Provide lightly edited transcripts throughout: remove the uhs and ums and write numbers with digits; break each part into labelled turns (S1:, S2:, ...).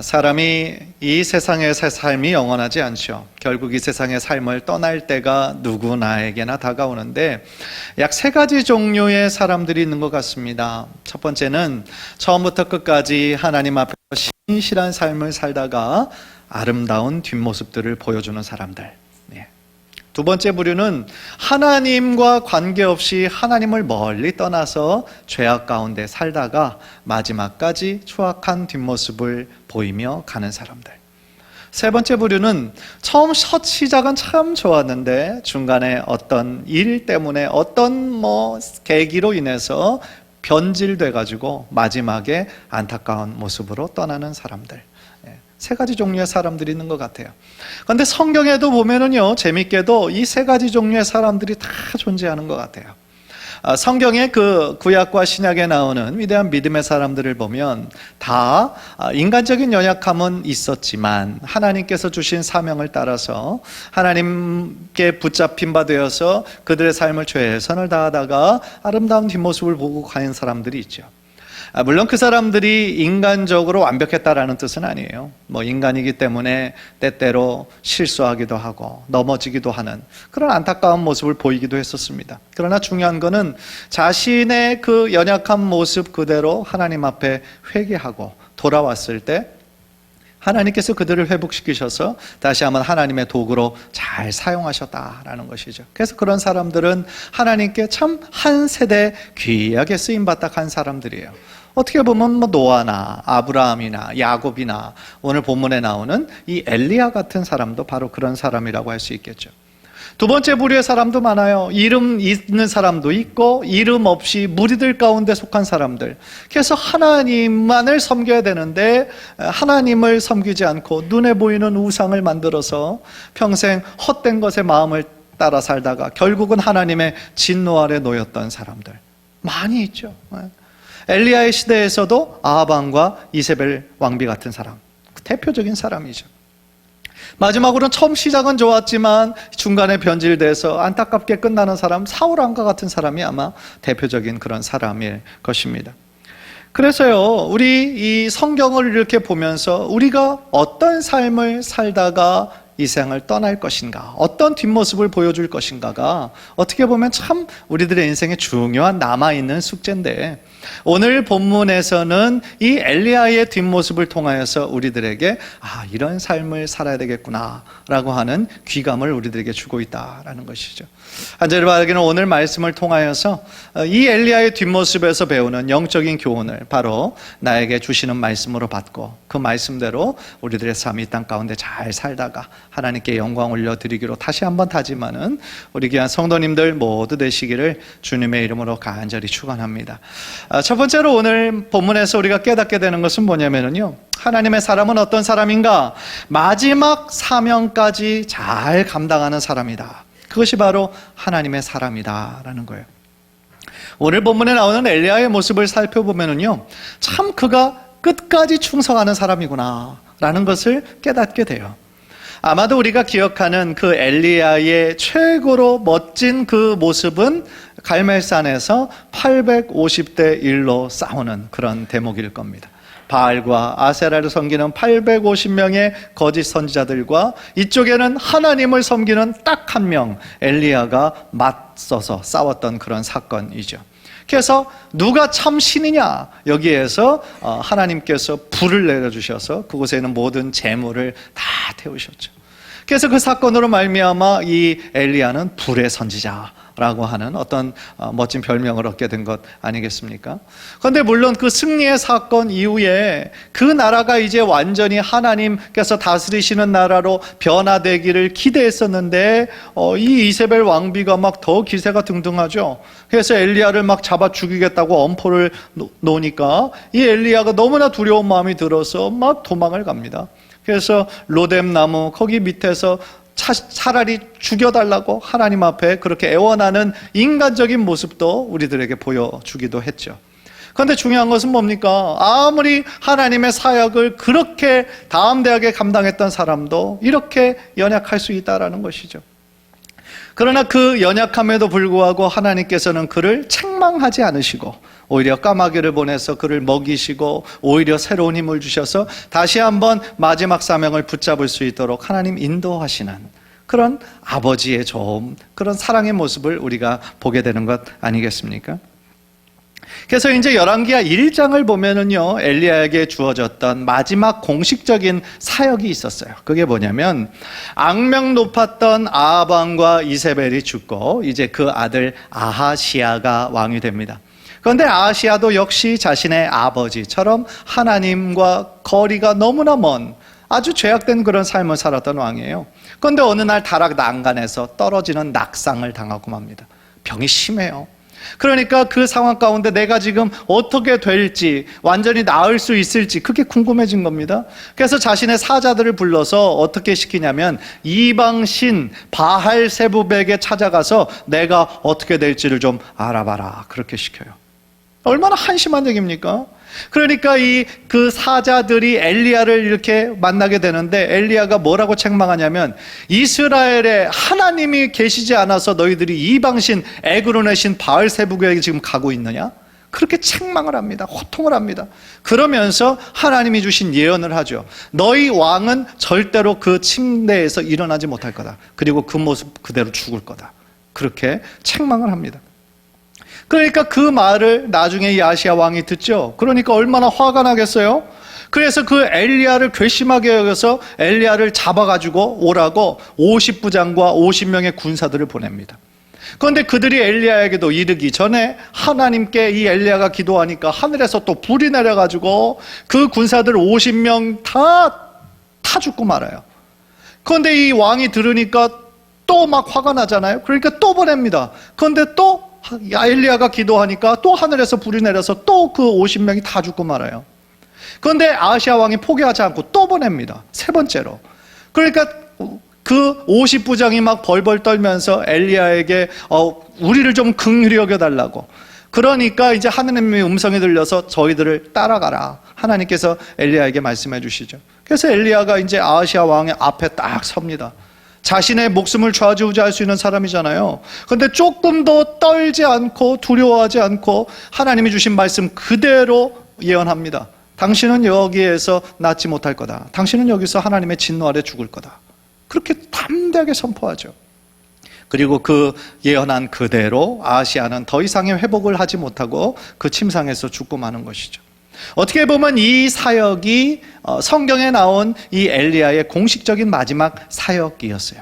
S1: 사람이 이 세상에서의 삶이 영원하지 않죠. 결국 이 세상의 삶을 떠날 때가 누구나에게나 다가오는데 약 3가지 종류의 사람들이 있는 것 같습니다. 첫 번째는 처음부터 끝까지 하나님 앞에서 신실한 삶을 살다가 아름다운 뒷모습들을 보여주는 사람들. 두 번째 부류는 하나님과 관계없이 하나님을 멀리 떠나서 죄악 가운데 살다가 마지막까지 추악한 뒷모습을 보이며 가는 사람들. 세 번째 부류는 처음 첫 시작은 참 좋았는데 중간에 어떤 일 때문에 어떤 계기로 인해서 변질돼 가지고 마지막에 안타까운 모습으로 떠나는 사람들. 3가지 종류의 사람들이 있는 것 같아요. 그런데 성경에도 보면은요, 재밌게도 이 3가지 종류의 사람들이 다 존재하는 것 같아요. 성경의 그 구약과 신약에 나오는 위대한 믿음의 사람들을 보면 다 인간적인 연약함은 있었지만 하나님께서 주신 사명을 따라서 하나님께 붙잡힌 바 되어서 그들의 삶을 최선을 다하다가 아름다운 뒷모습을 보고 가는 사람들이 있죠. 물론 그 사람들이 인간적으로 완벽했다라는 뜻은 아니에요. 인간이기 때문에 때때로 실수하기도 하고 넘어지기도 하는 그런 안타까운 모습을 보이기도 했었습니다. 그러나 중요한 것은 자신의 그 연약한 모습 그대로 하나님 앞에 회개하고 돌아왔을 때 하나님께서 그들을 회복시키셔서 다시 한번 하나님의 도구로 잘 사용하셨다라는 것이죠. 그래서 그런 사람들은 하나님께 참 한 세대 귀하게 쓰임받다 간 사람들이에요. 어떻게 보면 노아나 아브라함이나 야곱이나 오늘 본문에 나오는 이 엘리야 같은 사람도 바로 그런 사람이라고 할 수 있겠죠. 두 번째 부류의 사람도 많아요. 이름 있는 사람도 있고 이름 없이 무리들 가운데 속한 사람들. 그래서 하나님만을 섬겨야 되는데 하나님을 섬기지 않고 눈에 보이는 우상을 만들어서 평생 헛된 것에 마음을 따라 살다가 결국은 하나님의 진노 아래 놓였던 사람들 많이 있죠. 엘리야의 시대에서도 아합왕과 이세벨 왕비 같은 사람, 대표적인 사람이죠. 마지막으로는 처음 시작은 좋았지만 중간에 변질돼서 안타깝게 끝나는 사람, 사울왕과 같은 사람이 아마 대표적인 그런 사람일 것입니다. 그래서요, 우리 이 성경을 이렇게 보면서 우리가 어떤 삶을 살다가 이 세상을 떠날 것인가, 어떤 뒷모습을 보여줄 것인가가 어떻게 보면 참 우리들의 인생에 중요한 남아있는 숙제인데, 오늘 본문에서는 이 엘리야의 뒷모습을 통하여서 우리들에게 이런 삶을 살아야 되겠구나 라고 하는 귀감을 우리들에게 주고 있다라는 것이죠. 한절을 말하기는 오늘 말씀을 통하여서 이 엘리야의 뒷모습에서 배우는 영적인 교훈을 바로 나에게 주시는 말씀으로 받고 그 말씀대로 우리들의 삶이 이 땅 가운데 잘 살다가 하나님께 영광 올려드리기로 다시 한번 다짐하는 우리 귀한 성도님들 모두 되시기를 주님의 이름으로 간절히 축원합니다. 첫 번째로 오늘 본문에서 우리가 깨닫게 되는 것은 뭐냐면요, 하나님의 사람은 어떤 사람인가? 마지막 사명까지 잘 감당하는 사람이다. 그것이 바로 하나님의 사람이다라는 거예요. 오늘 본문에 나오는 엘리야의 모습을 살펴보면요, 참 그가 끝까지 충성하는 사람이구나 라는 것을 깨닫게 돼요. 아마도 우리가 기억하는 그 엘리야의 최고로 멋진 그 모습은 갈멜산에서 850대 1로 싸우는 그런 대목일 겁니다. 바알과 아세라를 섬기는 850명의 거짓 선지자들과 이쪽에는 하나님을 섬기는 딱 한 명 엘리야가 맞서서 싸웠던 그런 사건이죠. 그래서 누가 참 신이냐, 여기에서 하나님께서 불을 내려주셔서 그곳에 있는 모든 재물을 다 태우셨죠. 그래서 그 사건으로 말미암아 이 엘리야는 불의 선지자라고 하는 어떤 멋진 별명을 얻게 된 것 아니겠습니까? 그런데 물론 그 승리의 사건 이후에 그 나라가 이제 완전히 하나님께서 다스리시는 나라로 변화되기를 기대했었는데 이 이세벨 왕비가 막 더 기세가 등등하죠. 그래서 엘리야를 막 잡아 죽이겠다고 엄포를 놓으니까 이 엘리야가 너무나 두려운 마음이 들어서 막 도망을 갑니다. 그래서 로뎀 나무 거기 밑에서 차라리 죽여달라고 하나님 앞에 그렇게 애원하는 인간적인 모습도 우리들에게 보여주기도 했죠. 그런데 중요한 것은 뭡니까? 아무리 하나님의 사역을 그렇게 담대하게 감당했던 사람도 이렇게 연약할 수 있다라는 것이죠. 그러나 그 연약함에도 불구하고 하나님께서는 그를 책망하지 않으시고 오히려 까마귀를 보내서 그를 먹이시고 오히려 새로운 힘을 주셔서 다시 한번 마지막 사명을 붙잡을 수 있도록 하나님 인도하시는 그런 아버지의 좀 그런 사랑의 모습을 우리가 보게 되는 것 아니겠습니까? 그래서 이제 열왕기하 1장을 보면은요, 엘리야에게 주어졌던 마지막 공식적인 사역이 있었어요. 그게 뭐냐면 악명 높았던 아합 왕과 이세벨이 죽고 이제 그 아들 아하시아가 왕이 됩니다. 그런데 아하시아도 역시 자신의 아버지처럼 하나님과 거리가 너무나 먼 아주 죄악된 그런 삶을 살았던 왕이에요. 그런데 어느 날 다락 난간에서 떨어지는 낙상을 당하고 맙니다. 병이 심해요. 그러니까 그 상황 가운데 내가 지금 어떻게 될지, 완전히 나을 수 있을지 그게 궁금해진 겁니다. 그래서 자신의 사자들을 불러서 어떻게 시키냐면 이방신 바알세붑에게 찾아가서 내가 어떻게 될지를 좀 알아봐라, 그렇게 시켜요. 얼마나 한심한 얘기입니까? 그러니까 그 사자들이 엘리야를 이렇게 만나게 되는데 엘리야가 뭐라고 책망하냐면 이스라엘에 하나님이 계시지 않아서 너희들이 이방신 에그론의 신 바알세붑에게 지금 가고 있느냐? 그렇게 책망을 합니다. 호통을 합니다. 그러면서 하나님이 주신 예언을 하죠. 너희 왕은 절대로 그 침대에서 일어나지 못할 거다. 그리고 그 모습 그대로 죽을 거다. 그렇게 책망을 합니다. 그러니까 그 말을 나중에 이 아시아 왕이 듣죠. 그러니까 얼마나 화가 나겠어요? 그래서 그 엘리야를 괘씸하게 여겨서 엘리야를 잡아가지고 오라고 50부장과 50명의 군사들을 보냅니다. 그런데 그들이 엘리야에게도 이르기 전에 하나님께 이 엘리야가 기도하니까 하늘에서 또 불이 내려가지고 그 군사들 50명 다 죽고 말아요. 그런데 이 왕이 들으니까 또 막 화가 나잖아요. 그러니까 또 보냅니다. 그런데 또 엘리야가 기도하니까 또 하늘에서 불이 내려서 또 그 50명이 다 죽고 말아요. 그런데 아하시아 왕이 포기하지 않고 또 보냅니다. 세 번째로. 그러니까 그 50부장이 막 벌벌 떨면서 엘리야에게 우리를 좀 긍휼히 여겨달라고. 그러니까 이제 하느님의 음성이 들려서 저희들을 따라가라. 하나님께서 엘리야에게 말씀해 주시죠. 그래서 엘리야가 이제 아하시아 왕의 앞에 딱 섭니다. 자신의 목숨을 좌지우지할 수 있는 사람이잖아요. 그런데 조금도 떨지 않고 두려워하지 않고 하나님이 주신 말씀 그대로 예언합니다. 당신은 여기에서 낫지 못할 거다. 당신은 여기서 하나님의 진노 아래 죽을 거다. 그렇게 담대하게 선포하죠. 그리고 그 예언한 그대로 아하시아는 더 이상의 회복을 하지 못하고 그 침상에서 죽고 마는 것이죠. 어떻게 보면 이 사역이 성경에 나온 이 엘리야의 공식적인 마지막 사역이었어요.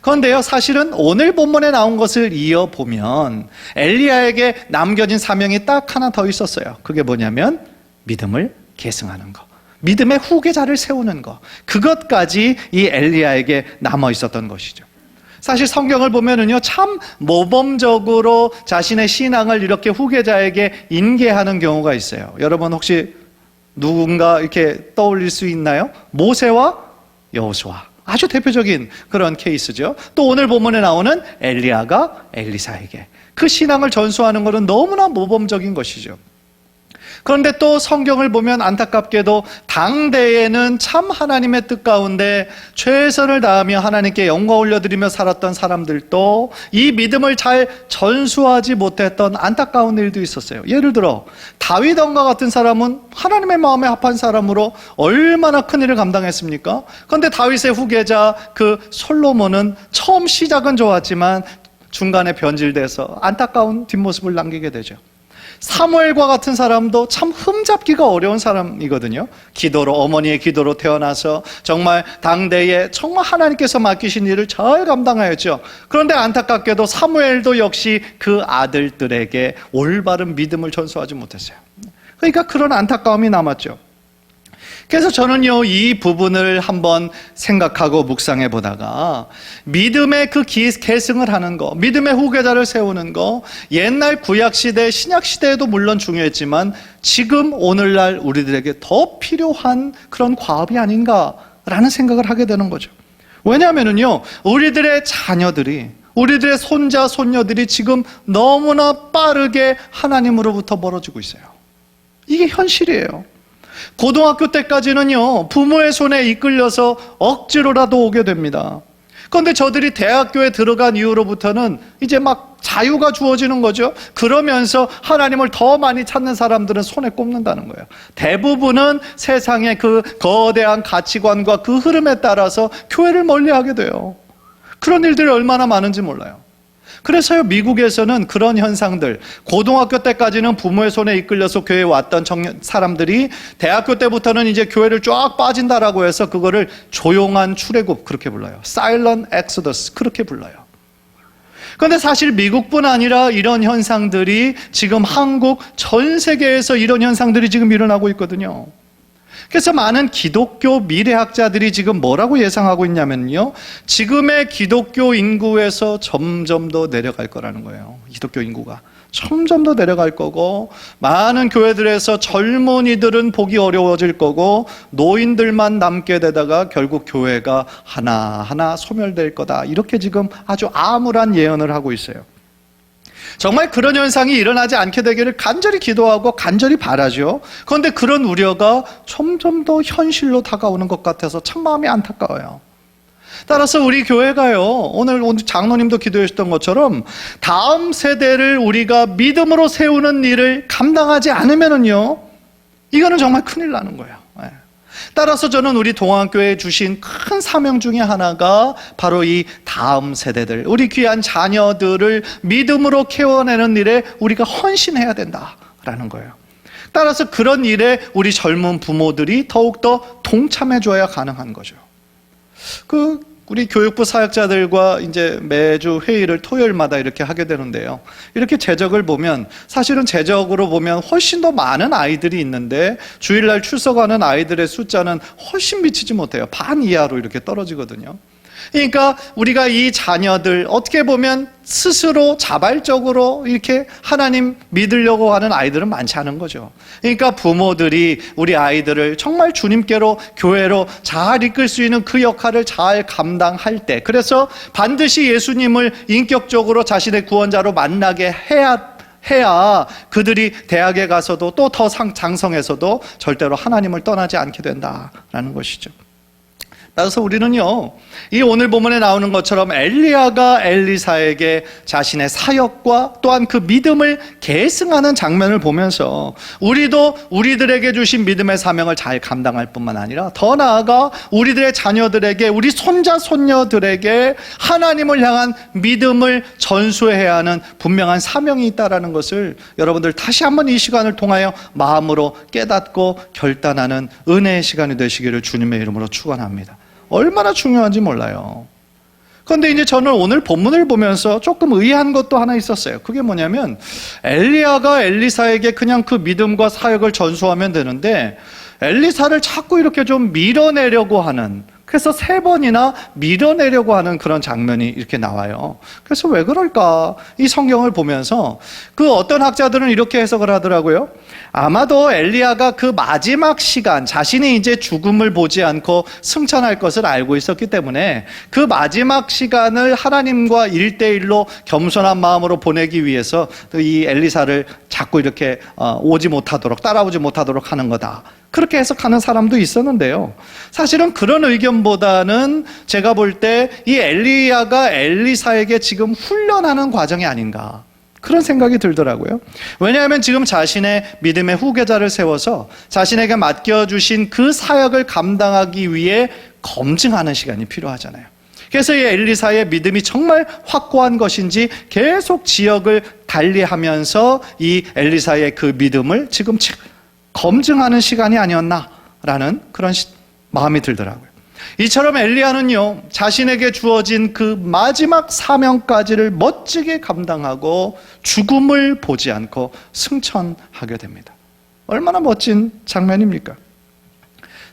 S1: 그런데요, 사실은 오늘 본문에 나온 것을 이어보면 엘리야에게 남겨진 사명이 딱 하나 더 있었어요. 그게 뭐냐면 믿음을 계승하는 거, 믿음의 후계자를 세우는 거, 그것까지 이 엘리야에게 남아 있었던 것이죠. 사실 성경을 보면은요, 참 모범적으로 자신의 신앙을 이렇게 후계자에게 인계하는 경우가 있어요. 여러분 혹시 누군가 이렇게 떠올릴 수 있나요? 모세와 여호수아. 아주 대표적인 그런 케이스죠. 또 오늘 본문에 나오는 엘리야가 엘리사에게 그 신앙을 전수하는 것은 너무나 모범적인 것이죠. 그런데 또 성경을 보면 안타깝게도 당대에는 참 하나님의 뜻 가운데 최선을 다하며 하나님께 영광 올려드리며 살았던 사람들도 이 믿음을 잘 전수하지 못했던 안타까운 일도 있었어요. 예를 들어 다윗 왕과 같은 사람은 하나님의 마음에 합한 사람으로 얼마나 큰 일을 감당했습니까? 그런데 다윗의 후계자 그 솔로몬은 처음 시작은 좋았지만 중간에 변질돼서 안타까운 뒷모습을 남기게 되죠. 사무엘과 같은 사람도 참 흠잡기가 어려운 사람이거든요. 기도로, 어머니의 기도로 태어나서 정말 당대에 정말 하나님께서 맡기신 일을 잘 감당하였죠. 그런데 안타깝게도 사무엘도 역시 그 아들들에게 올바른 믿음을 전수하지 못했어요. 그러니까 그런 안타까움이 남았죠. 그래서 저는요, 이 부분을 한번 생각하고 묵상해 보다가 믿음의 그 계승을 하는 거, 믿음의 후계자를 세우는 거, 옛날 구약시대, 신약시대에도 물론 중요했지만 지금 오늘날 우리들에게 더 필요한 그런 과업이 아닌가라는 생각을 하게 되는 거죠. 왜냐하면요, 우리들의 자녀들이, 우리들의 손자, 손녀들이 지금 너무나 빠르게 하나님으로부터 멀어지고 있어요. 이게 현실이에요. 고등학교 때까지는요, 부모의 손에 이끌려서 억지로라도 오게 됩니다. 그런데 저들이 대학교에 들어간 이후로부터는 이제 막 자유가 주어지는 거죠. 그러면서 하나님을 더 많이 찾는 사람들은 손에 꼽는다는 거예요. 대부분은 세상의 그 거대한 가치관과 그 흐름에 따라서 교회를 멀리하게 돼요. 그런 일들이 얼마나 많은지 몰라요. 그래서요, 미국에서는 그런 현상들, 고등학교 때까지는 부모의 손에 이끌려서 교회에 왔던 사람들이 대학교 때부터는 이제 교회를 쫙 빠진다라고 해서 그거를 조용한 출애굽 그렇게 불러요. Silent Exodus 그렇게 불러요. 그런데 사실 미국뿐 아니라 이런 현상들이 지금 한국 전 세계에서 이런 현상들이 지금 일어나고 있거든요. 그래서 많은 기독교 미래학자들이 지금 뭐라고 예상하고 있냐면요, 지금의 기독교 인구에서 점점 더 내려갈 거라는 거예요. 기독교 인구가 점점 더 내려갈 거고, 많은 교회들에서 젊은이들은 보기 어려워질 거고, 노인들만 남게 되다가 결국 교회가 하나하나 소멸될 거다, 이렇게 지금 아주 암울한 예언을 하고 있어요. 정말 그런 현상이 일어나지 않게 되기를 간절히 기도하고 간절히 바라죠. 그런데 그런 우려가 점점 더 현실로 다가오는 것 같아서 참 마음이 안타까워요. 따라서 우리 교회가요, 오늘 장로님도 기도해 주셨던 것처럼 다음 세대를 우리가 믿음으로 세우는 일을 감당하지 않으면은요, 이거는 정말 큰일 나는 거예요. 따라서 저는 우리 동안교회에 주신 큰 사명 중에 하나가 바로 이 다음 세대들, 우리 귀한 자녀들을 믿음으로 키워내는 일에 우리가 헌신해야 된다라는 거예요. 따라서 그런 일에 우리 젊은 부모들이 더욱더 동참해줘야 가능한 거죠. 우리 교육부 사역자들과 이제 매주 회의를 토요일마다 이렇게 하게 되는데요. 이렇게 제적을 보면 사실은 제적으로 보면 훨씬 더 많은 아이들이 있는데 주일날 출석하는 아이들의 숫자는 훨씬 미치지 못해요. 반 이하로 이렇게 떨어지거든요. 그러니까 우리가 이 자녀들 어떻게 보면 스스로 자발적으로 이렇게 하나님 믿으려고 하는 아이들은 많지 않은 거죠. 그러니까 부모들이 우리 아이들을 정말 주님께로, 교회로 잘 이끌 수 있는 그 역할을 잘 감당할 때, 그래서 반드시 예수님을 인격적으로 자신의 구원자로 만나게 해야 그들이 대학에 가서도 또 더 장성해서도 절대로 하나님을 떠나지 않게 된다라는 것이죠. 따라서 우리는요, 이 오늘 본문에 나오는 것처럼 엘리야가 엘리사에게 자신의 사역과 또한 그 믿음을 계승하는 장면을 보면서 우리도 우리들에게 주신 믿음의 사명을 잘 감당할 뿐만 아니라 더 나아가 우리들의 자녀들에게, 우리 손자 손녀들에게 하나님을 향한 믿음을 전수해야 하는 분명한 사명이 있다는 것을 여러분들 다시 한번 이 시간을 통하여 마음으로 깨닫고 결단하는 은혜의 시간이 되시기를 주님의 이름으로 축원합니다. 얼마나 중요한지 몰라요. 그런데 이제 저는 오늘 본문을 보면서 조금 의아한 것도 하나 있었어요. 그게 뭐냐면 엘리야가 엘리사에게 그냥 그 믿음과 사역을 전수하면 되는데 엘리사를 자꾸 이렇게 좀 밀어내려고 하는, 그래서 3번이나 밀어내려고 하는 그런 장면이 이렇게 나와요. 그래서 왜 그럴까? 이 성경을 보면서 그 어떤 학자들은 이렇게 해석을 하더라고요. 아마도 엘리야가 그 마지막 시간, 자신이 이제 죽음을 보지 않고 승천할 것을 알고 있었기 때문에 그 마지막 시간을 하나님과 1대1로 겸손한 마음으로 보내기 위해서 이 엘리사를 자꾸 이렇게 오지 못하도록, 따라오지 못하도록 하는 거다, 그렇게 해석하는 사람도 있었는데요. 사실은 그런 의견보다는 제가 볼 때 이 엘리야가 엘리사에게 지금 훈련하는 과정이 아닌가, 그런 생각이 들더라고요. 왜냐하면 지금 자신의 믿음의 후계자를 세워서 자신에게 맡겨주신 그 사역을 감당하기 위해 검증하는 시간이 필요하잖아요. 그래서 이 엘리사의 믿음이 정말 확고한 것인지 계속 지역을 달리하면서 이 엘리사의 그 믿음을 지금 검증하는 시간이 아니었나라는 그런 마음이 들더라고요. 이처럼 엘리야는요, 자신에게 주어진 그 마지막 사명까지를 멋지게 감당하고 죽음을 보지 않고 승천하게 됩니다. 얼마나 멋진 장면입니까?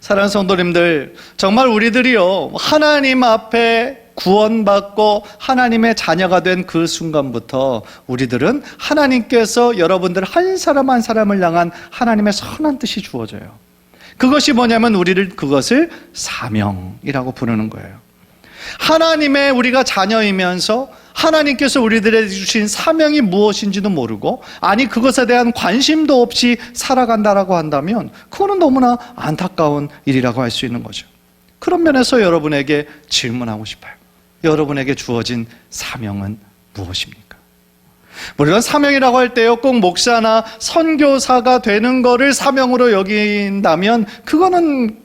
S1: 사랑하는 성도님들, 정말 우리들이요, 하나님 앞에 구원받고 하나님의 자녀가 된 그 순간부터 우리들은 하나님께서 여러분들 한 사람 한 사람을 향한 하나님의 선한 뜻이 주어져요. 그것이 뭐냐면 우리를 그것을 사명이라고 부르는 거예요. 하나님의 우리가 자녀이면서 하나님께서 우리들에게 주신 사명이 무엇인지도 모르고, 아니 그것에 대한 관심도 없이 살아간다라고 한다면 그거는 너무나 안타까운 일이라고 할 수 있는 거죠. 그런 면에서 여러분에게 질문하고 싶어요. 여러분에게 주어진 사명은 무엇입니까? 물론 사명이라고 할 때요, 꼭 목사나 선교사가 되는 거를 사명으로 여긴다면 그거는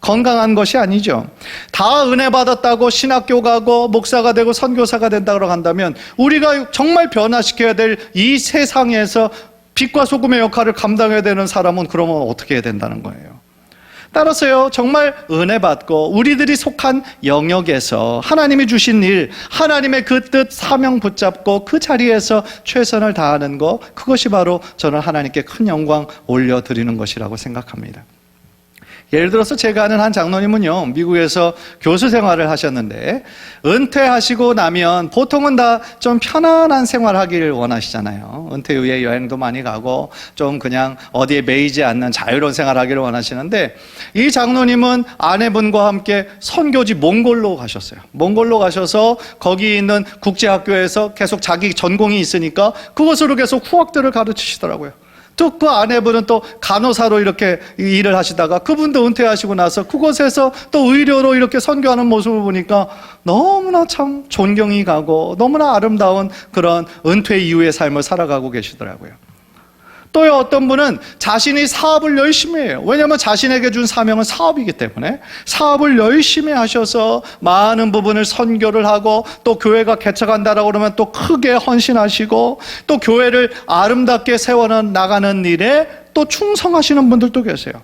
S1: 건강한 것이 아니죠. 다 은혜 받았다고 신학교 가고 목사가 되고 선교사가 된다고 한다면 우리가 정말 변화시켜야 될 이 세상에서 빛과 소금의 역할을 감당해야 되는 사람은 그러면 어떻게 해야 된다는 거예요. 따라서요, 정말 은혜 받고 우리들이 속한 영역에서 하나님이 주신 일, 하나님의 그 뜻 사명 붙잡고 그 자리에서 최선을 다하는 것, 그것이 바로 저는 하나님께 큰 영광 올려드리는 것이라고 생각합니다. 예를 들어서 제가 아는 한 장로님은요, 미국에서 교수 생활을 하셨는데 은퇴하시고 나면 보통은 다 좀 편안한 생활하기를 원하시잖아요. 은퇴 후에 여행도 많이 가고 좀 그냥 어디에 매이지 않는 자유로운 생활하기를 원하시는데, 이 장로님은 아내분과 함께 선교지 몽골로 가셨어요. 몽골로 가셔서 거기 있는 국제학교에서 계속 자기 전공이 있으니까 그것으로 계속 후학들을 가르치시더라고요. 또 그 아내분은 또 간호사로 이렇게 일을 하시다가 그분도 은퇴하시고 나서 그곳에서 또 의료로 이렇게 선교하는 모습을 보니까 너무나 참 존경이 가고 너무나 아름다운 그런 은퇴 이후의 삶을 살아가고 계시더라고요. 또요, 어떤 분은 자신이 사업을 열심히 해요. 왜냐하면 자신에게 준 사명은 사업이기 때문에 사업을 열심히 하셔서 많은 부분을 선교를 하고, 또 교회가 개척한다라고 그러면 또 크게 헌신하시고, 또 교회를 아름답게 세워나가는 일에 또 충성하시는 분들도 계세요.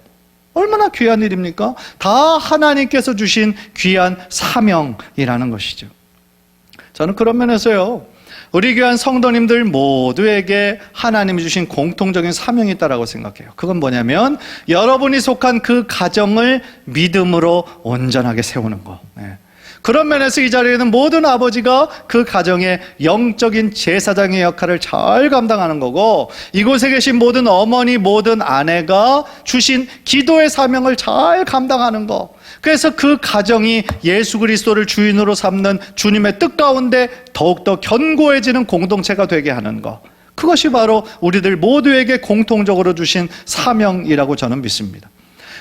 S1: 얼마나 귀한 일입니까? 다 하나님께서 주신 귀한 사명이라는 것이죠. 저는 그런 면에서요, 우리 교회 성도님들 모두에게 하나님이 주신 공통적인 사명이 있다고 생각해요. 그건 뭐냐면 여러분이 속한 그 가정을 믿음으로 온전하게 세우는 거. 그런 면에서 이 자리에는 모든 아버지가 그 가정의 영적인 제사장의 역할을 잘 감당하는 거고, 이곳에 계신 모든 어머니, 모든 아내가 주신 기도의 사명을 잘 감당하는 거. 그래서 그 가정이 예수 그리스도를 주인으로 삼는 주님의 뜻 가운데 더욱더 견고해지는 공동체가 되게 하는 것, 그것이 바로 우리들 모두에게 공통적으로 주신 사명이라고 저는 믿습니다.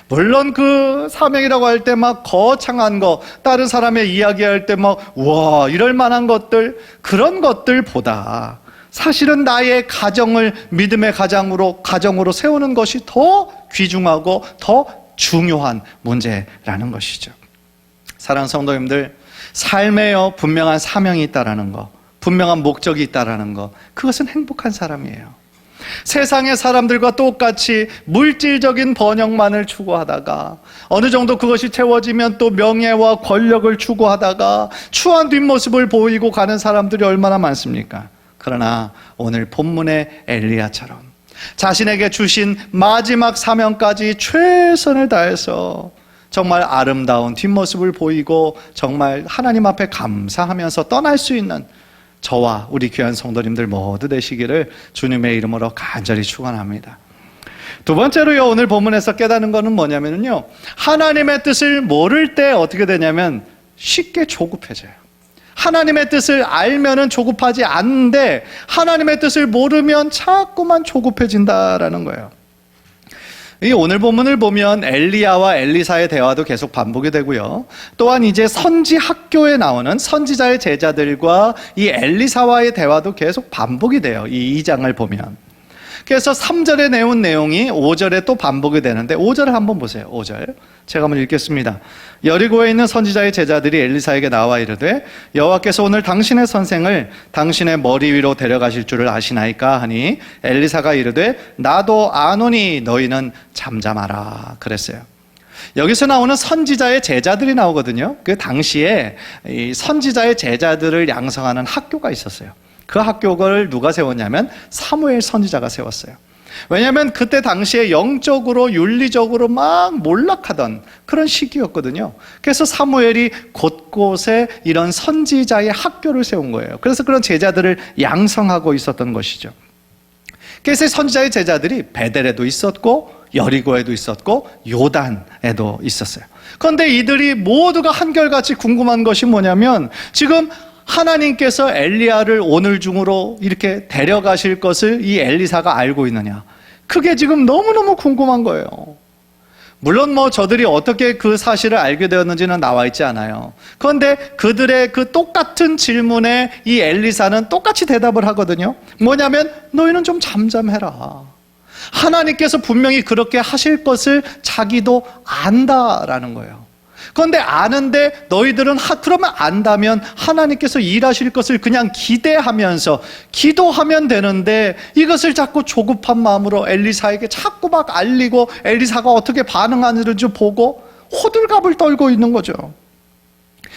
S1: 물론 그 사명이라고 할 때 막 거창한 거, 다른 사람의 이야기할 때 막 우와 이럴 만한 것들, 그런 것들보다 사실은 나의 가정을 믿음의 가정으로 세우는 것이 더 귀중하고 더 중요한 문제라는 것이죠. 사랑하는 성도님들, 삶에요 분명한 사명이 있다라는 거, 분명한 목적이 있다라는 거, 그것은 행복한 사람이에요. 세상의 사람들과 똑같이 물질적인 번영만을 추구하다가 어느 정도 그것이 채워지면 또 명예와 권력을 추구하다가 추한 뒷모습을 보이고 가는 사람들이 얼마나 많습니까? 그러나 오늘 본문의 엘리야처럼 자신에게 주신 마지막 사명까지 최선을 다해서 정말 아름다운 뒷모습을 보이고 정말 하나님 앞에 감사하면서 떠날 수 있는 저와 우리 귀한 성도님들 모두 되시기를 주님의 이름으로 간절히 축원합니다. 두 번째로요, 오늘 본문에서 깨닫는 것은 뭐냐면요, 하나님의 뜻을 모를 때 어떻게 되냐면 쉽게 조급해져요. 하나님의 뜻을 알면은 조급하지 않는데 하나님의 뜻을 모르면 자꾸만 조급해진다라는 거예요. 이 오늘 본문을 보면 엘리야와 엘리사의 대화도 계속 반복이 되고요, 또한 이제 선지 학교에 나오는 선지자의 제자들과 이 엘리사와의 대화도 계속 반복이 돼요. 이 2장을 보면. 그래서 3절에 내온 내용이 5절에 또 반복이 되는데 5절을 한번 보세요. 5절 제가 한번 읽겠습니다. 여리고에 있는 선지자의 제자들이 엘리사에게 나와 이르되 여호와께서 오늘 당신의 선생을 당신의 머리 위로 데려가실 줄을 아시나이까 하니 엘리사가 이르되 나도 아노니 너희는 잠잠하라 그랬어요. 여기서 나오는 선지자의 제자들이 나오거든요. 그 당시에 이 선지자의 제자들을 양성하는 학교가 있었어요. 그 학교를 누가 세웠냐면 사무엘 선지자가 세웠어요. 왜냐하면 그때 당시에 영적으로 윤리적으로 막 몰락하던 그런 시기였거든요. 그래서 사무엘이 곳곳에 이런 선지자의 학교를 세운 거예요. 그래서 그런 제자들을 양성하고 있었던 것이죠. 그래서 선지자의 제자들이 베델에도 있었고 여리고에도 있었고 요단에도 있었어요. 그런데 이들이 모두가 한결같이 궁금한 것이 뭐냐면 지금 하나님께서 엘리야를 오늘 중으로 이렇게 데려가실 것을 이 엘리사가 알고 있느냐, 그게 지금 너무너무 궁금한 거예요. 물론 저들이 어떻게 그 사실을 알게 되었는지는 나와 있지 않아요. 그런데 그들의 그 똑같은 질문에 이 엘리사는 똑같이 대답을 하거든요. 뭐냐면 너희는 좀 잠잠해라. 하나님께서 분명히 그렇게 하실 것을 자기도 안다라는 거예요. 그런데 아는데 너희들은 그러면 안다면 하나님께서 일하실 것을 그냥 기대하면서 기도하면 되는데 이것을 자꾸 조급한 마음으로 엘리사에게 자꾸 막 알리고 엘리사가 어떻게 반응하는지 보고 호들갑을 떨고 있는 거죠.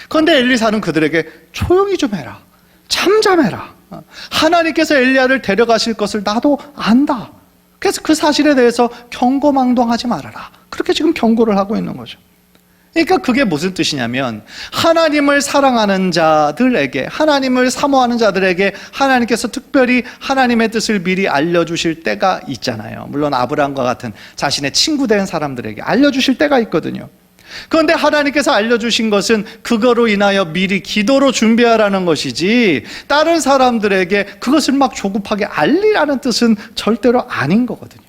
S1: 그런데 엘리사는 그들에게 조용히 좀 해라. 잠잠해라. 하나님께서 엘리야를 데려가실 것을 나도 안다. 그래서 그 사실에 대해서 경거망동하지 말아라. 그렇게 지금 경고를 하고 있는 거죠. 그러니까 그게 무슨 뜻이냐면 하나님을 사랑하는 자들에게, 하나님을 사모하는 자들에게 하나님께서 특별히 하나님의 뜻을 미리 알려주실 때가 있잖아요. 물론 아브라함과 같은 자신의 친구 된 사람들에게 알려주실 때가 있거든요. 그런데 하나님께서 알려주신 것은 그거로 인하여 미리 기도로 준비하라는 것이지 다른 사람들에게 그것을 막 조급하게 알리라는 뜻은 절대로 아닌 거거든요.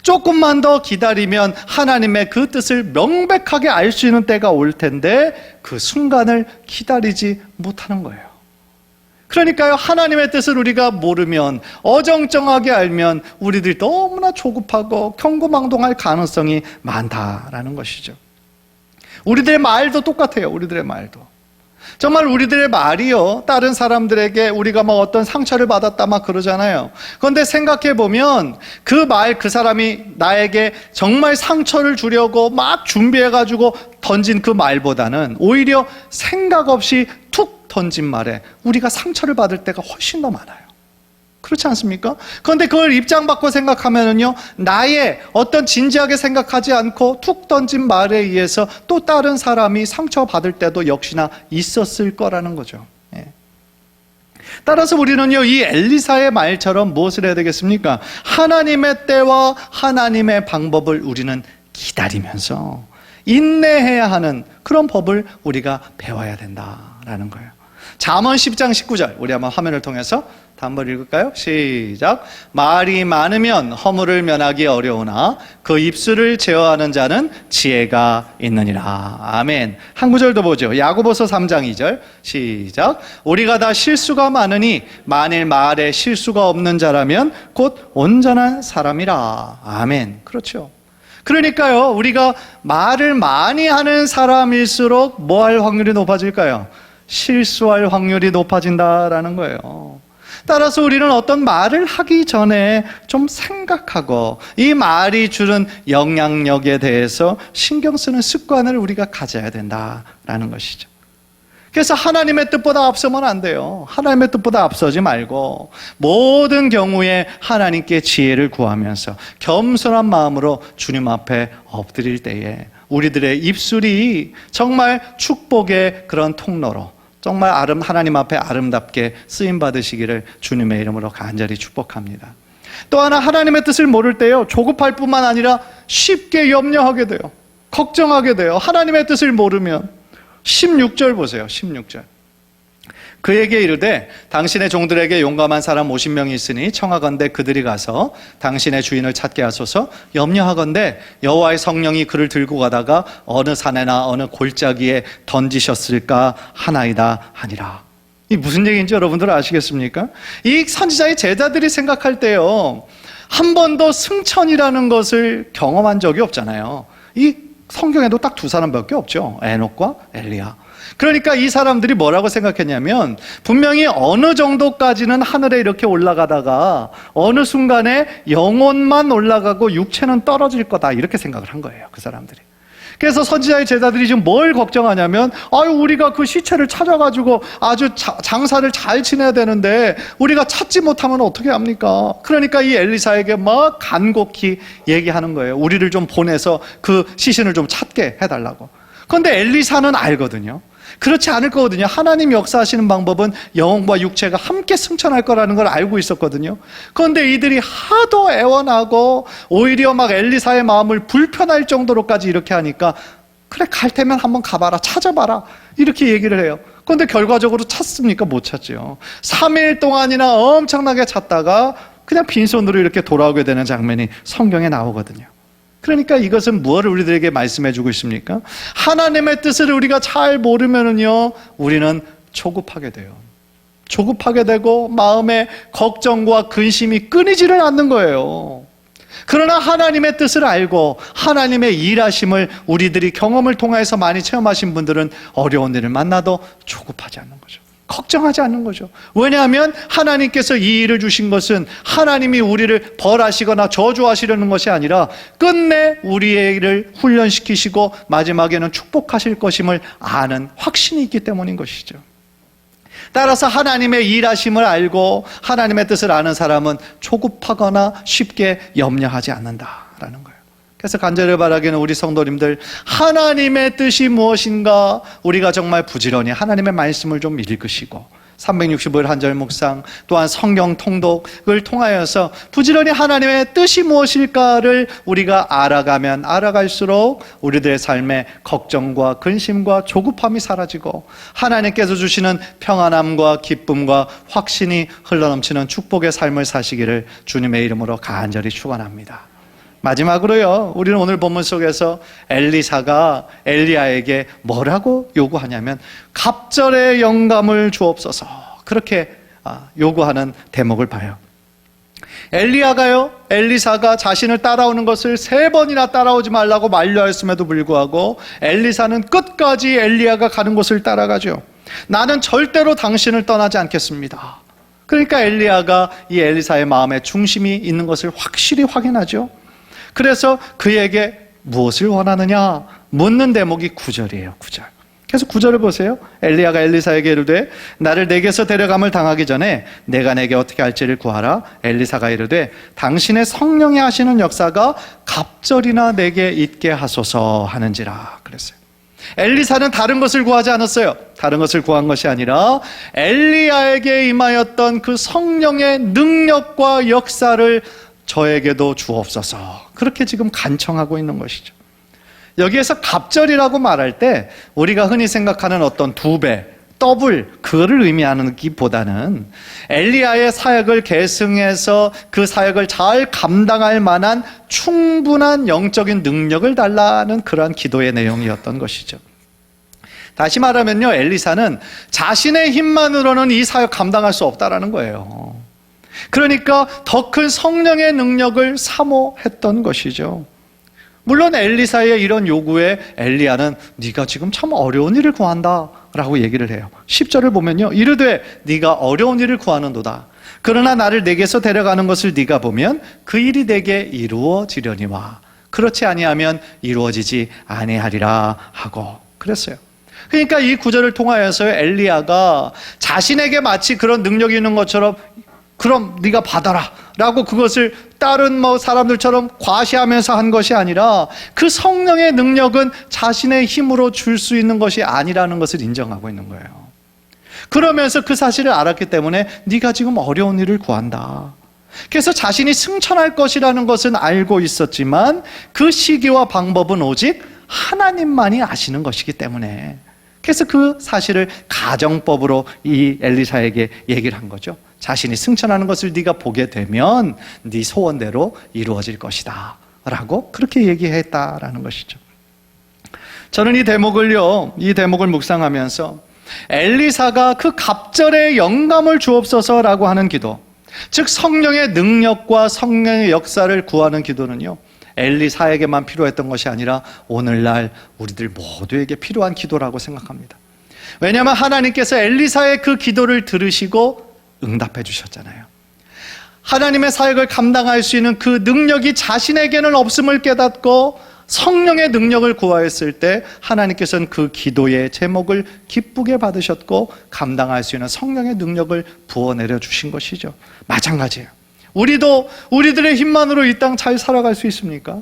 S1: 조금만 더 기다리면 하나님의 그 뜻을 명백하게 알 수 있는 때가 올 텐데 그 순간을 기다리지 못하는 거예요. 그러니까요, 하나님의 뜻을 우리가 모르면, 어정쩡하게 알면 우리들이 너무나 조급하고 경고망동할 가능성이 많다라는 것이죠. 우리들의 말도 똑같아요. 우리들의 말도 정말 우리들의 말이요, 다른 사람들에게 우리가 막 어떤 상처를 받았다 막 그러잖아요. 그런데 생각해 보면 그 사람이 나에게 정말 상처를 주려고 막 준비해가지고 던진 그 말보다는 오히려 생각 없이 툭 던진 말에 우리가 상처를 받을 때가 훨씬 더 많아요. 그렇지 않습니까? 그런데 그걸 입장 바꿔 생각하면은요, 나의 어떤 진지하게 생각하지 않고 툭 던진 말에 의해서 또 다른 사람이 상처받을 때도 역시나 있었을 거라는 거죠. 예. 따라서 우리는요, 이 엘리사의 말처럼 무엇을 해야 되겠습니까? 하나님의 때와 하나님의 방법을 우리는 기다리면서 인내해야 하는 그런 법을 우리가 배워야 된다라는 거예요. 잠언 10장 19절, 우리 한번 화면을 통해서 한번 읽을까요? 시작. 말이 많으면 허물을 면하기 어려우나 그 입술을 제어하는 자는 지혜가 있느니라. 아멘. 한 구절 더 보죠. 야고보서 3장 2절 시작. 우리가 다 실수가 많으니 만일 말에 실수가 없는 자라면 곧 온전한 사람이라. 아멘. 그렇죠. 그러니까요, 우리가 말을 많이 하는 사람일수록 뭐 할 확률이 높아질까요? 실수할 확률이 높아진다라는 거예요. 따라서 우리는 어떤 말을 하기 전에 좀 생각하고 이 말이 주는 영향력에 대해서 신경 쓰는 습관을 우리가 가져야 된다라는 것이죠. 그래서 하나님의 뜻보다 앞서면 안 돼요. 하나님의 뜻보다 앞서지 말고 모든 경우에 하나님께 지혜를 구하면서 겸손한 마음으로 주님 앞에 엎드릴 때에 우리들의 입술이 정말 축복의 그런 통로로 정말 하나님 앞에 아름답게 쓰임받으시기를 주님의 이름으로 간절히 축복합니다. 또 하나, 하나님의 뜻을 모를 때요, 조급할 뿐만 아니라 쉽게 염려하게 돼요. 걱정하게 돼요. 하나님의 뜻을 모르면. 16절 보세요. 16절. 그에게 이르되 당신의 종들에게 용감한 사람 50명이 있으니 청하건대 그들이 가서 당신의 주인을 찾게 하소서. 염려하건대 여호와의 성령이 그를 들고 가다가 어느 산에나 어느 골짜기에 던지셨을까 하나이다 하니라. 이 무슨 얘기인지 여러분들 아시겠습니까? 이 선지자의 제자들이 생각할 때요, 한 번도 승천이라는 것을 경험한 적이 없잖아요. 이 성경에도 딱 두 사람밖에 없죠. 에녹과 엘리야. 그러니까 이 사람들이 뭐라고 생각했냐면 분명히 어느 정도까지는 하늘에 이렇게 올라가다가 어느 순간에 영혼만 올라가고 육체는 떨어질 거다, 이렇게 생각을 한 거예요, 그 사람들이. 그래서 선지자의 제자들이 지금 뭘 걱정하냐면, 우리가 그 시체를 찾아가지고 아주 장사를 잘 지내야 되는데 우리가 찾지 못하면 어떻게 합니까? 그러니까 이 엘리사에게 막 간곡히 얘기하는 거예요. 우리를 좀 보내서 그 시신을 좀 찾게 해달라고. 그런데 엘리사는 알거든요. 그렇지 않을 거거든요. 하나님 역사하시는 방법은 영혼과 육체가 함께 승천할 거라는 걸 알고 있었거든요. 그런데 이들이 하도 애원하고 오히려 막 엘리사의 마음을 불편할 정도로까지 이렇게 하니까, 그래, 갈 테면 한번 가봐라, 찾아봐라, 이렇게 얘기를 해요. 그런데 결과적으로 찾습니까? 못 찾죠. 3일 동안이나 엄청나게 찾다가 그냥 빈손으로 이렇게 돌아오게 되는 장면이 성경에 나오거든요. 그러니까 이것은 무엇을 우리들에게 말씀해 주고 있습니까? 하나님의 뜻을 우리가 잘 모르면은요, 우리는 조급하게 돼요. 조급하게 되고 마음에 걱정과 근심이 끊이지를 않는 거예요. 그러나 하나님의 뜻을 알고 하나님의 일하심을 우리들이 경험을 통해서 많이 체험하신 분들은 어려운 일을 만나도 조급하지 않는 거죠. 걱정하지 않는 거죠. 왜냐하면 하나님께서 이 일을 주신 것은 하나님이 우리를 벌하시거나 저주하시려는 것이 아니라 끝내 우리를 훈련시키시고 마지막에는 축복하실 것임을 아는 확신이 있기 때문인 것이죠. 따라서 하나님의 일하심을 알고 하나님의 뜻을 아는 사람은 조급하거나 쉽게 염려하지 않는다라는 거예요. 그래서 간절히 바라기는 우리 성도님들, 하나님의 뜻이 무엇인가 우리가 정말 부지런히 하나님의 말씀을 좀 읽으시고 365일 한절 묵상, 또한 성경 통독을 통하여서 부지런히 하나님의 뜻이 무엇일까를 우리가 알아가면 알아갈수록 우리들의 삶에 걱정과 근심과 조급함이 사라지고 하나님께서 주시는 평안함과 기쁨과 확신이 흘러넘치는 축복의 삶을 사시기를 주님의 이름으로 간절히 축원합니다. 마지막으로요, 우리는 오늘 본문 속에서 엘리사가 엘리야에게 뭐라고 요구하냐면 갑절의 영감을 주옵소서, 그렇게 요구하는 대목을 봐요. 엘리사가 자신을 따라오는 것을 3번이나 따라오지 말라고 만류하였음에도 불구하고 엘리사는 끝까지 엘리야가 가는 곳을 따라가죠. 나는 절대로 당신을 떠나지 않겠습니다. 그러니까 엘리야가 이 엘리사의 마음에 중심이 있는 것을 확실히 확인하죠. 그래서 그에게 무엇을 원하느냐 묻는 대목이 9절이에요. 9절. 그래서 9절을 보세요. 엘리야가 엘리사에게 이르되 나를 내게서 데려감을 당하기 전에 내가 내게 어떻게 할지를 구하라. 엘리사가 이르되 당신의 성령이 하시는 역사가 갑절이나 내게 있게 하소서 하는지라 그랬어요. 엘리사는 다른 것을 구하지 않았어요. 다른 것을 구한 것이 아니라 엘리야에게 임하였던 그 성령의 능력과 역사를 저에게도 주옵소서, 그렇게 지금 간청하고 있는 것이죠. 여기에서 갑절이라고 말할 때 우리가 흔히 생각하는 어떤 2배, 더블, 그거를 의미하는 기보다는 엘리야의 사역을 계승해서 그 사역을 잘 감당할 만한 충분한 영적인 능력을 달라는 그러한 기도의 내용이었던 것이죠. 다시 말하면요, 엘리사는 자신의 힘만으로는 이 사역 감당할 수 없다라는 거예요. 그러니까 더 큰 성령의 능력을 사모했던 것이죠. 물론 엘리사의 이런 요구에 엘리야는 네가 지금 참 어려운 일을 구한다 라고 얘기를 해요. 10절을 보면요, 이르되 네가 어려운 일을 구하는도다. 그러나 나를 내게서 데려가는 것을 네가 보면 그 일이 내게 이루어지려니와 그렇지 아니하면 이루어지지 아니하리라 하고 그랬어요. 그러니까 이 구절을 통하여서 엘리야가 자신에게 마치 그런 능력이 있는 것처럼 그럼 네가 받아라 라고 그것을 다른 사람들처럼 과시하면서 한 것이 아니라 그 성령의 능력은 자신의 힘으로 줄 수 있는 것이 아니라는 것을 인정하고 있는 거예요. 그러면서 그 사실을 알았기 때문에 네가 지금 어려운 일을 구한다. 그래서 자신이 승천할 것이라는 것은 알고 있었지만 그 시기와 방법은 오직 하나님만이 아시는 것이기 때문에, 그래서 그 사실을 가정법으로 이 엘리사에게 얘기를 한 거죠. 자신이 승천하는 것을 네가 보게 되면 네 소원대로 이루어질 것이다 라고 그렇게 얘기했다라는 것이죠. 저는 이 대목을 묵상하면서 엘리사가 그 갑절의 영감을 주옵소서라고 하는 기도, 즉 성령의 능력과 성령의 역사를 구하는 기도는요, 엘리사에게만 필요했던 것이 아니라 오늘날 우리들 모두에게 필요한 기도라고 생각합니다. 왜냐하면 하나님께서 엘리사의 그 기도를 들으시고 응답해 주셨잖아요. 하나님의 사역을 감당할 수 있는 그 능력이 자신에게는 없음을 깨닫고 성령의 능력을 구하였을 때 하나님께서는 그 기도의 제목을 기쁘게 받으셨고 감당할 수 있는 성령의 능력을 부어내려 주신 것이죠. 마찬가지예요. 우리도 우리들의 힘만으로 이 땅 잘 살아갈 수 있습니까?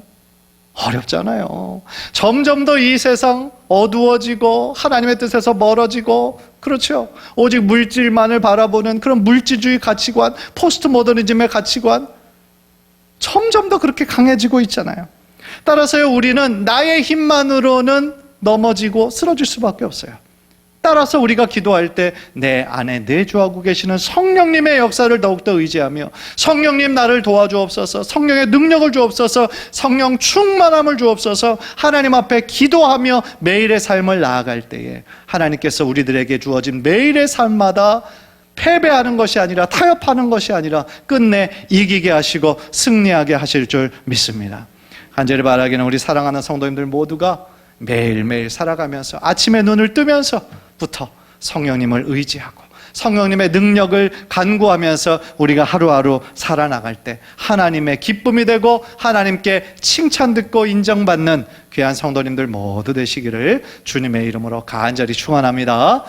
S1: 어렵잖아요. 점점 더 이 세상 어두워지고 하나님의 뜻에서 멀어지고, 그렇죠. 오직 물질만을 바라보는 그런 물질주의 가치관, 포스트 모더니즘의 가치관 점점 더 그렇게 강해지고 있잖아요. 따라서요, 우리는 나의 힘만으로는 넘어지고 쓰러질 수밖에 없어요. 따라서 우리가 기도할 때 내 안에 내주하고 계시는 성령님의 역사를 더욱더 의지하며 성령님 나를 도와주옵소서, 성령의 능력을 주옵소서, 성령 충만함을 주옵소서, 하나님 앞에 기도하며 매일의 삶을 나아갈 때에 하나님께서 우리들에게 주어진 매일의 삶마다 패배하는 것이 아니라 타협하는 것이 아니라 끝내 이기게 하시고 승리하게 하실 줄 믿습니다. 간절히 바라기는 우리 사랑하는 성도님들 모두가 매일매일 살아가면서 아침에 눈을 뜨면서부터 성령님을 의지하고 성령님의 능력을 간구하면서 우리가 하루하루 살아나갈 때 하나님의 기쁨이 되고 하나님께 칭찬 듣고 인정받는 귀한 성도님들 모두 되시기를 주님의 이름으로 간절히 축원합니다.